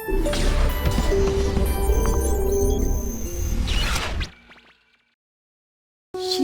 श्री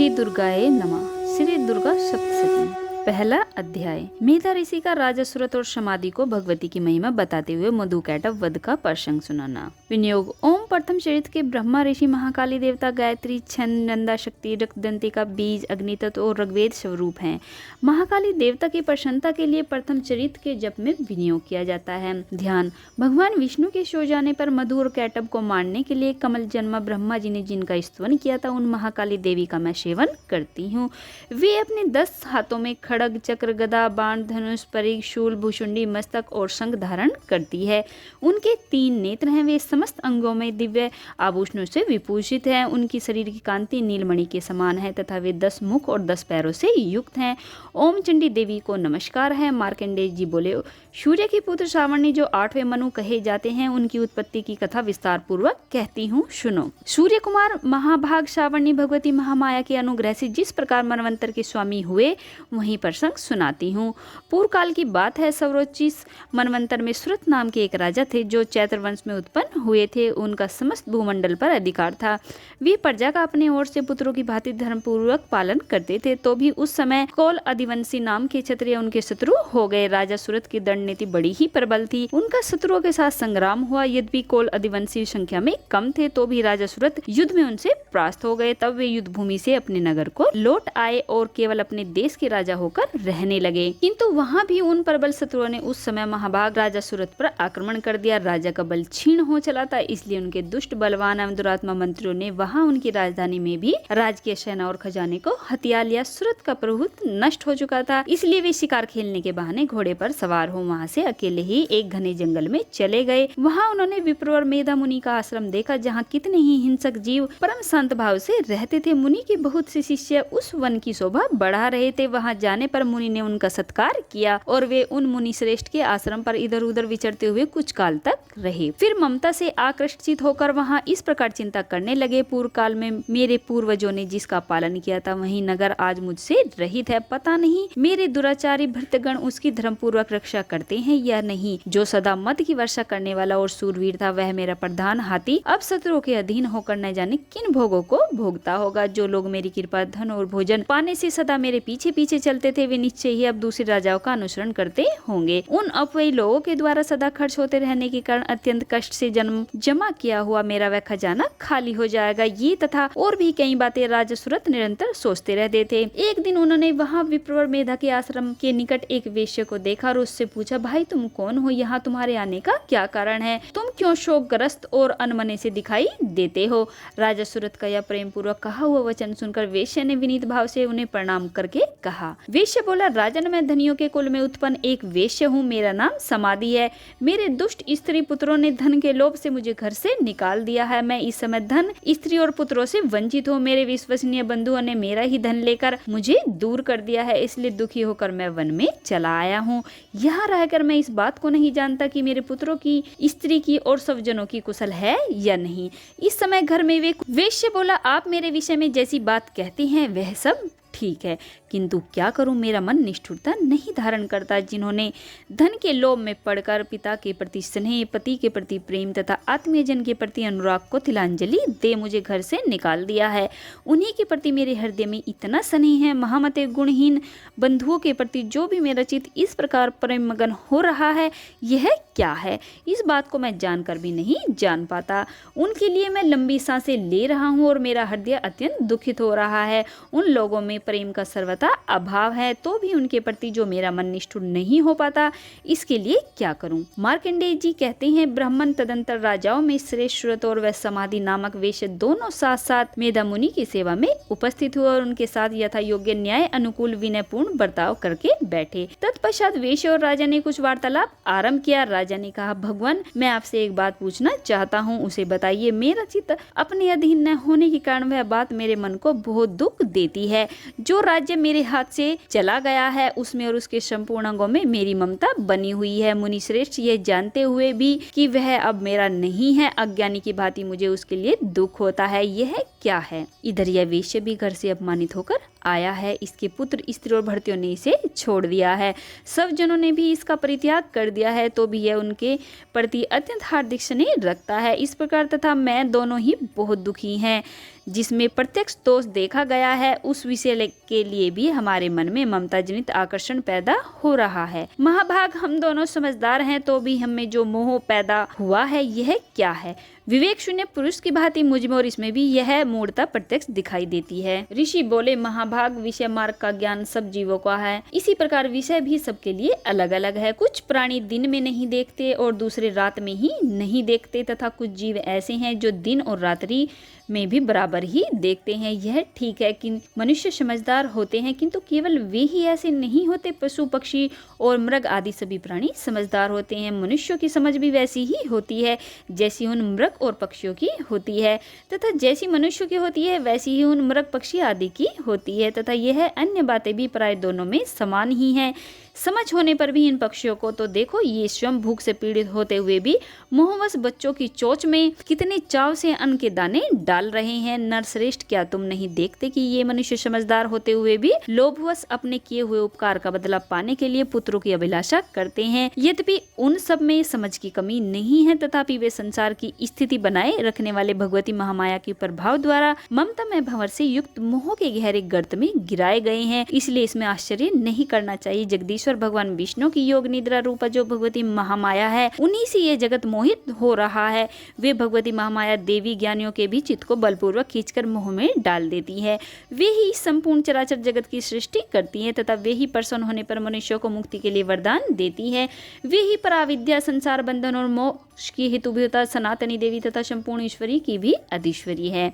दुर्गाए नमः। श्री दुर्गा सप्तशती। पहला अध्याय। मेधा ऋषि का राजा सूरत और समाधि को भगवती की महिमा बताते हुए मधुकैटभ वध का प्रसंग सुनाना। विनियोग। ओम प्रथम चरित्र के ब्रह्मा ऋषि महाकाली देवता गायत्री छंद नंदा शक्ति रक्तदंती का बीज अग्नितत्व और ऋग्वेद स्वरूप हैं। महाकाली देवता की प्रसन्नता के लिए प्रथम चरित्र के जप में विनियोग किया जाता है। ध्यान। भगवान विष्णु के सो जाने पर मधु और कैटभ को मारने के लिए कमल जन्मा ब्रह्मा जी ने जिनका स्तवन किया था उन महाकाली देवी का मैं सेवन करती हूँ। वे अपने 10 हाथों में खड़ग चक्र गदा बाण धनुष परिघ शूल भूषुंडी मस्तक और शंख धारण करती है। उनके 3 नेत्र हैं। वे समस्त अंगों में दिव्य आभूषणों से विभूषित हैं। उनकी शरीर की कांति नीलमणि के समान है तथा वे 10 मुख और 10 पैरों से युक्त हैं। ओम चंडी देवी को नमस्कार है। मार्कंडेय जी बोले, सूर्य के पुत्र श्रावणी जो 8वें मनु कहे जाते हैं उनकी उत्पत्ति की कथा विस्तार पूर्वक कहती हूँ, सुनो। सूर्य कुमार महाभाग श्रावणी भगवती महामाया के अनुग्रह से जिस प्रकार मनवंतर के स्वामी हुए वहीं प्रसंग सुनाती हूँ। पूर्व काल की बात है। सौरोचिस मनवंतर में सूरत नाम के एक राजा थे जो चैत्र वंश में उत्पन्न हुए थे। उनका समस्त भूमंडल पर अधिकार था। वे प्रजा का अपने ओर से पुत्रों की भांति धर्म पूर्वक पालन करते थे। तो भी उस समय कोल अधिवंशी नाम के क्षत्रिय उनके शत्रु हो गए। राजा सूरत की दंड नीति बड़ी ही प्रबल थी। उनका शत्रुओं के साथ संग्राम हुआ। यद्यपि कोल अधिवंशी संख्या में कम थे तो भी राजा सूरत युद्ध में उनसे परास्त हो गए। तब वे युद्ध भूमि से अपने नगर को लौट आए और केवल अपने देश के राजा होकर रहने लगे। किंतु वहां भी उन प्रबल शत्रुओं ने उस समय महाभाग राजा सूरत पर आक्रमण कर दिया। राजा का बल क्षीण हो चला था। इसलिए उनके दुष्ट बलवान एवं दुरात्मा मंत्रियों ने वहां उनकी राजधानी में भी राजकीय सेना और खजाने को हथिया लिया। सूरत का प्रभुत्व नष्ट हो चुका था। इसलिए वे शिकार खेलने के बहाने घोड़े पर सवार हो वहां से अकेले ही एक घने जंगल में चले गए। वहां उन्होंने विप्र और मेधा मुनि का आश्रम देखा जहाँ कितने ही हिंसक जीव परम शांत भाव से रहते थे। मुनि के बहुत से शिष्य उस वन की शोभा बढ़ा रहे थे। वहां जाने पर मुनि ने उनका सत्कार किया और वे उन मुनि श्रेष्ठ के आश्रम पर इधर उधर विचरते हुए कुछ काल तक रहे। फिर ममता से आकृष्टित होकर वहां इस प्रकार चिंता करने लगे, पूर्व काल में मेरे पूर्वजों ने जिसका पालन किया था वही नगर आज मुझसे रहित है। पता नहीं मेरे दुराचारी भृत्यगण उसकी धर्म पूर्वक रक्षा करते हैं या नहीं। जो सदा मद की वर्षा करने वाला और सूरवीर था वह मेरा प्रधान हाथी अब शत्रुओं के अधीन होकर न जाने किन भोगों को भोगता होगा। जो लोग मेरी कृपा धन और भोजन पाने से सदा मेरे पीछे पीछे चलते थे वे निश्चय ही अब दूसरे राजाओं का अनुसरण करते होंगे। उन अपवयी लोगों के द्वारा सदा खर्च होते रहने के कारण अत्यंत कष्ट से जन्म जमा किया हुआ मेरा वह खजाना खाली हो जाएगा। ये तथा और भी कई बातें राजा सूरत निरंतर सोचते रहते थे। एक दिन उन्होंने वहां विप्र और मेधा के आश्रम के निकट एक वेश्या को देखा और उससे पूछा, भाई तुम कौन हो? यहाँ तुम्हारे आने का क्या कारण है? तुम क्यों शोकग्रस्त और अनमने से दिखाई देते हो? राजा सूरत का यह प्रेम पूर्वक कहा हुआ वचन सुनकर वेश्या ने विनीत भाव से उन्हें प्रणाम करके कहा। वेश्या बोला, राजन मैं धनियों के कुल में उत्पन्न एक वेश्या हूँ। मेरा नाम समाधि है। मेरे दुष्ट स्त्री पुत्रों ने धन के लोभ से मुझे घर से निकाल दिया है। मैं इस समय धन स्त्री और पुत्रों से वंचित हूँ। मेरे विश्वसनीय बंधुओं ने मेरा ही धन लेकर मुझे दूर कर दिया है। इसलिए दुखी होकर मैं वन में चला आया हूँ। यहाँ रहकर मैं इस बात को नहीं जानता कि मेरे पुत्रों की स्त्री की और सब जनों की कुशल है या नहीं। इस समय घर में वेश्या बोला, आप मेरे विषय में जैसी बात कहते हैं वह सब ठीक है, किंतु क्या करूं मेरा मन निष्ठुरता नहीं धारण करता। जिन्होंने धन के लोभ में पड़कर पिता के प्रति स्नेह, पति के प्रति प्रेम तथा आत्मीय जन के प्रति अनुराग को तिलांजलि दे मुझे घर से निकाल दिया है, उन्हीं के प्रति मेरे हृदय में इतना स्नेह है। महामते गुणहीन बंधुओं के प्रति जो भी मेरा चित्त इस प्रकार प्रेम मगन हो रहा है यह क्या है? इस बात को मैं जानकर भी नहीं जान पाता। उनके लिए मैं लंबी सांसें ले रहा हूँ और मेरा हृदय अत्यंत दुखित हो रहा है। उन लोगों में प्रेम का सर्वथा अभाव है तो भी उनके प्रति जो मेरा मन निष्ठुर नहीं हो पाता, इसके लिए क्या करूं? मार्कंडेय जी कहते हैं, ब्राह्मण तदंतर राजाओं में श्रेष्ठ सूरत और वह समाधि नामक वेश्य दोनों साथ साथ मेधा मुनि की सेवा में उपस्थित हुए और उनके साथ यथा योग्य न्याय अनुकूल विनयपूर्ण बर्ताव करके बैठे। तत्पश्चात वेश्य और राजा ने कुछ वार्तालाप आरंभ किया। राजा ने कहा, भगवान मैं आपसे एक बात पूछना चाहता हूँ, उसे बताइए। मेरा चित्त अपने अधीन न होने के कारण वह बात मेरे मन को बहुत दुख देती है। जो राज्य मेरे हाथ से चला गया है उसमें और उसके संपूर्ण अंगों में मेरी ममता बनी हुई है। मुनि श्रेष्ठ यह जानते हुए भी कि वह अब मेरा नहीं है, अज्ञानी की भांति मुझे उसके लिए दुख होता है। यह क्या है? इधर यह वेश्या भी घर से अपमानित होकर आया है। इसके पुत्र, स्त्री और भर्तियों ने इसे छोड़ दिया है। सब जनों ने भी इसका परित्याग कर दिया है, तो भी यह उनके प्रति अत्यंत हार्दिक स्नेह रखता है। इस प्रकार तथा मैं दोनों ही बहुत दुखी हैं। जिसमें प्रत्यक्ष दोष देखा गया है, उस विषय के लिए भी हमारे मन में ममता जनित आकर्षण पैदा हो रहा है। महाभाग, हम दोनों समझदार हैं, तो भी हमें जो मोह पैदा हुआ है यह क्या है? विवेक शून्य पुरुष की भांति मुझ में और इसमें भी यह मूर्ता प्रत्यक्ष दिखाई देती है। ऋषि बोले, महाभाग, विषय मार्ग का ज्ञान सब जीवों का है। इसी प्रकार विषय भी सबके लिए अलग अलग है। कुछ प्राणी दिन में नहीं देखते और दूसरे रात में ही नहीं देखते, तथा कुछ जीव ऐसे हैं जो दिन और रात्रि में भी बराबर ही देखते हैं। यह ठीक है कि मनुष्य समझदार होते हैं, किंतु केवल वे ही ऐसे नहीं होते। पशु, पक्षी और मृग आदि सभी प्राणी समझदार होते हैं। मनुष्यों की समझ भी वैसी ही होती है जैसी उन मृग और पक्षियों की होती है, तथा जैसी मनुष्यों की होती है वैसी ही उन मृग, पक्षी आदि की होती है, तथा यह अन्य बातें भी प्राय दोनों में समान ही हैं। समझ होने पर भी इन पक्षियों को तो देखो, ये स्वयं भूख से पीड़ित होते हुए भी मोहवश बच्चों की चोंच में कितने चाव से अन्न के दाने डाल रहे हैं। नरश्रेष्ठ, क्या तुम नहीं देखते कि ये मनुष्य समझदार होते हुए भी लोभवश अपने किए हुए उपकार का बदला पाने के लिए पुत्रों की अभिलाषा करते हैं? यद्यपि उन सब में समझ की कमी नहीं है, तथापि वे संसार की स्थिति बनाए रखने वाले भगवती महामाया के प्रभाव द्वारा ममता में भंवर से युक्त मोह के गहरे गर्त में गिराए गए हैं। इसलिए इसमें आश्चर्य नहीं करना चाहिए। जगदीश्वर भगवान विष्णु की योग निद्रा रूपा जो भगवती महामाया है, उन्हीं से ये जगत मोहित हो रहा है। वे भगवती महामाया देवी ज्ञानियों के भी चित्त को बलपूर्वक खींचकर मोह में डाल देती है। वे ही संपूर्ण चराचर जगत की सृष्टि करती है, तथा वे ही प्रसन्न होने पर मनुष्यों को मुक्ति के लिए वरदान देती है। वे ही पराविद्या, संसार बंधन और मोक्ष की हेतुभूता सनातनी देवी तथा संपूर्ण ईश्वरी की भी अधीश्वरी है।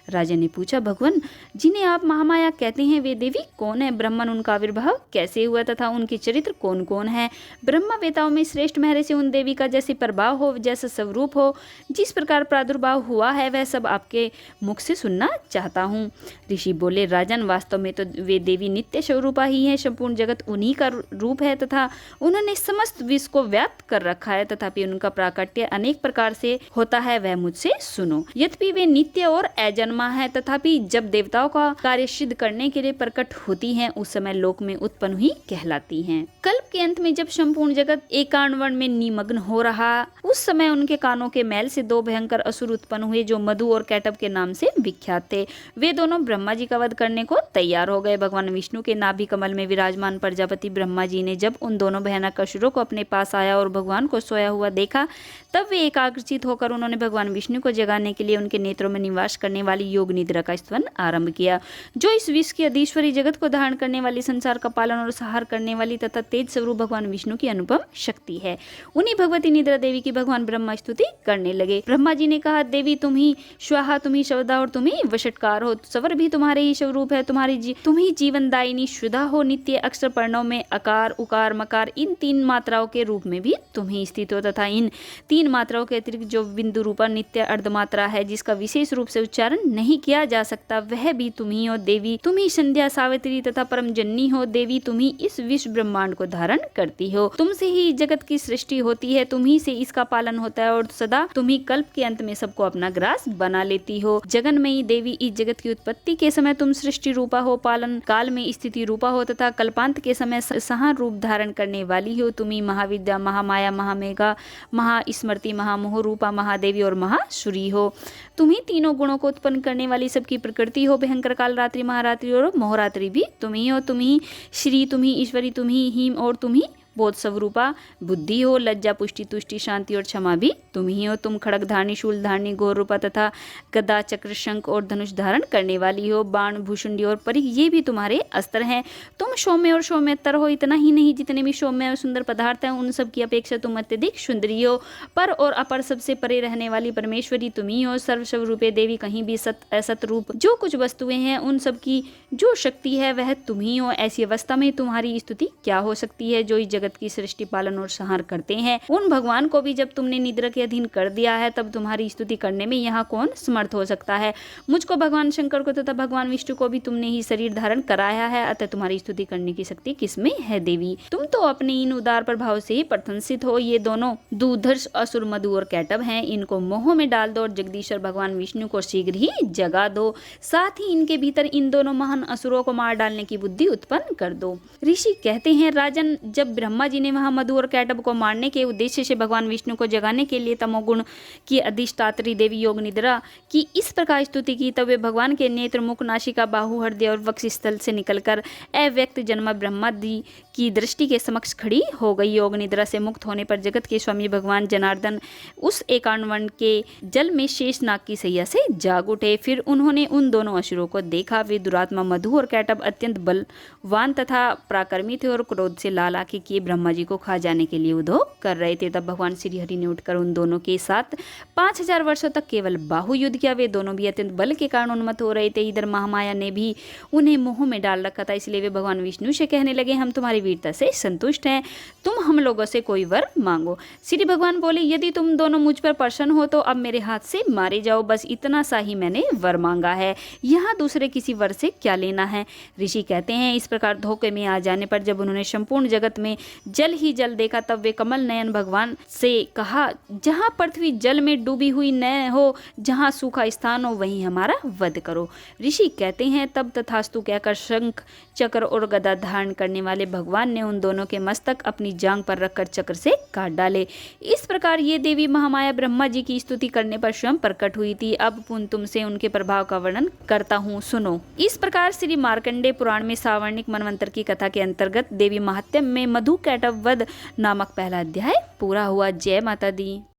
राजा ने पूछा, भगवान, जिन्हें आप महामाया कहते हैं वे देवी कौन है? ब्रह्मन, उनका आविर्भाव कैसे हुआ तथा उनके चरित्र कौन कौन है? ब्रह्मा वेताओं में श्रेष्ठ महर्षि से उन देवी का जैसे प्रभाव हो, जैसा स्वरूप हो, जिस प्रकार प्रादुर्भाव हुआ है, वह सब आपके मुख से सुनना चाहता हूँ। ऋषि बोले, राजन, वास्तव में तो वे देवी नित्य स्वरूपा ही है। संपूर्ण जगत उन्हीं का रूप है तथा उन्होंने समस्त विश्व को व्याप्त कर रखा है, तथापि उनका प्राकट्य अनेक प्रकार से होता है, वह मुझसे सुनो। यद्यपि वे नित्य और अजन्मा है, तथापि जब देवताओं का कार्य सिद्ध करने के लिए प्रकट होती हैं, उस समय लोक में उत्पन्न हुई कहलाती हैं। कल्प के अंत में जब संपूर्ण जगत एकांडवर्ण में निमग्न हो रहा, उस समय उनके कानों के मैल से दो भयंकर असुर उत्पन्न हुए, जो मधु और कैटभ के नाम से विख्यात थे। वे दोनों ब्रह्मा जी का वध करने को तैयार हो गए। भगवान विष्णु के नाभि कमल में विराजमान प्रजापति ब्रह्मा जी ने जब उन दोनों भयानक असुरों को अपने पास आया और भगवान को सोया हुआ देखा, तब वे एकाग्रचित होकर उन्होंने भगवान विष्णु को जगाने के लिए उनके नेत्रों में निवास करने वाली योग निद्रा का स्तवन आरंभ किया, जो इस विश्व की अधीश्वरी, जगत को धारण करने वाली, संसार का पालन और संहार करने वाली तथा तेज स्वरूप भगवान विष्णु की अनुपम शक्ति है। उन्हीं भगवती निद्रा देवी की भगवान ब्रह्मा स्तुति करने लगे। ब्रह्मा जी ने कहा, देवी तुम ही स्वाहा, तुम ही शवदा और तुम ही वशटकार हो। सवर भी तुम्हारे ही स्वरूप है। तुम ही जीवनदायिनी शुदा हो। नित्य अक्षर पर्णों में अकार, उकार, मकार, इन तीन मात्राओं के रूप में भी तुम ही स्थित हो, तथा इन तीन मात्राओं के अतिरिक्त जो बिंदु रूपा नित्य अर्धमात्रा है, जिसका विशेष रूप से उच्चारण नहीं किया जा सकता, वह भी तुम ही हो। देवी तुम ही संध्या, सावित्री तथा परम जननी हो। देवी तुम ही इस विश्व ब्रह्मांड को धारण करती हो। तुमसे ही जगत की सृष्टि होती है, तुम ही से इसका पालन होता है और सदा तुम ही कल्प के अंत में सबको अपना ग्रास बना लेती हो। जगन्मयी देवी, इस जगत की उत्पत्ति के समय तुम सृष्टि रूपा हो, पालन काल में स्थिति रूपा हो तथा कल्पांत के समय सहान रूप धारण करने वाली हो। तुम ही महाविद्या, महामाया, महामेघा, महास्मृति, महामोह रूपा, महादेवी और महाशूरी हो। तुम ही तीनों गुणों को उत्पन्न करने वाली सबकी प्रकृति हो। भयंकर काल रात्रि, महारात्रि और मोहरात्रि भी तुम ही हो। तुम ही श्री, तुम ही ईश्वरी, तुम ही हिम और तुम ही बोध स्वरूपा बुद्धि हो। लज्जा, पुष्टि, तुष्टि, शांति और क्षमा भी तुम ही हो। तुम खड़ग धारणी, शूल धारणी, घोर रूपा तथा गदा, चक्र, शंख और धनुष धारण करने वाली हो। बाण, भूषुंडी और परी, ये भी तुम्हारे अस्त्र हैं। तुम सौम्य और सौम्यतर हो। इतना ही नहीं, जितने भी सौम्य और सुंदर पदार्थ हैं, उन सब की अपेक्षा तुम अत्यधिक सुंदरी हो। पर और अपर सबसे परे रहने वाली परमेश्वरी तुम ही हो। सर्वस्व रूपे देवी, कहीं भी सत असत रूप जो कुछ वस्तुएं हैं, उन सब की जो शक्ति है वह तुम ही हो। ऐसी अवस्था में तुम्हारी स्तुति क्या हो सकती है? जो इस जगत की सृष्टि पालन और संहार करते हैं, उन भगवान को भी जब तुमने निद्रा के अधीन कर दिया है, तब तुम्हारी स्तुति करने में यहाँ कौन समर्थ हो सकता है। मुझको, भगवान शंकर को तथा भगवान विष्णु को भी तुमने ही शरीर धारण कराया है, अतः तुम्हारी स्तुति करने की शक्ति किसमें है देवी। तुम तो अपने इन उदार प्रभाव से ही प्रशंसित हो। ये दोनों दूधर्ष असुर मधु और कैटभ हैं, इनको मोह में डाल दो और जगदीश्वर भगवान विष्णु को शीघ्र ही जगा दो। साथ ही इनके भीतर इन दोनों महान असुरों को मार डालने की बुद्धि उत्पन्न कर दो। ऋषि कहते हैं, राजन, जब ब्रह्मा जी ने वहां मधु और कैटभ को मारने के उद्देश्य से भगवान विष्णु को जगाने के लिए तमोगुण की अधिष्ठात्री देवी योग निद्रा की इस प्रकार स्तुति की, तब वे भगवान के नेत्र, मुख, नासिका, बाहु, हृदय और वक्षस्थल से निकलकर अव्यक्त जन्म ब्रह्मा जी की दृष्टि के समक्ष खड़ी हो गई। योग निद्रा से मुक्त होने पर जगत के स्वामी भगवान जनार्दन उस एकांवन के जल में शेषनाग की सैया से जाग उठे। फिर उन्होंने उन दोनों असुरों को देखा। वे दुरात्मा मधु और कैटभ अत्यंत बलवान तथा पराक्रमी थे और क्रोध से लाल आंखें किए ब्रह्मा जी को खा जाने के लिए उद्योग कर रहे थे। तब भगवान श्री हरि ने उठकर उन दोनों के साथ 5000 वर्षों तक केवल बाहु युद्ध किया। वे दोनों भी अत्यंत बल के कारण उन्मत्त हो रहे थे। इधर महामाया ने भी उन्हें मोह में डाल रखा था, इसलिए वे भगवान विष्णु से कहने लगे, हम तुम्हारी वीरता से संतुष्ट हैं, तुम हम लोगों से कोई वर मांगो। श्री भगवान बोले, यदि तुम दोनों मुझ पर प्रसन्न हो तो अब मेरे हाथ से मारे जाओ, बस इतना सा ही मैंने वर मांगा है, यहाँ दूसरे किसी वर से क्या लेना है। ऋषि कहते हैं, इस प्रकार धोखे में आ जाने पर जब उन्होंने संपूर्ण जगत में जल ही जल देखा, तब वे कमल नयन भगवान से कहा, जहाँ पृथ्वी जल में डूबी हुई न हो, जहाँ सूखा स्थान हो, वहीं हमारा वध करो। ऋषि कहते हैं, तब तथास्तु कहकर शंख, चक्र और गदा धारण करने वाले भगवान ने उन दोनों के मस्तक अपनी जांग पर रखकर चक्र से काट डाले। इस प्रकार ये देवी महामाया ब्रह्मा जी की स्तुति करने पर स्वयं प्रकट हुई थी। अब पुन तुमसे उनके प्रभाव का वर्णन करता हूँ, सुनो। इस प्रकार श्री मार्कंडेय पुराण में सावर्णिक मनवंतर की कथा के अंतर्गत देवी महात्म्य में मधु कैटभ वध नामक पहला अध्याय पूरा हुआ। जय माता दी।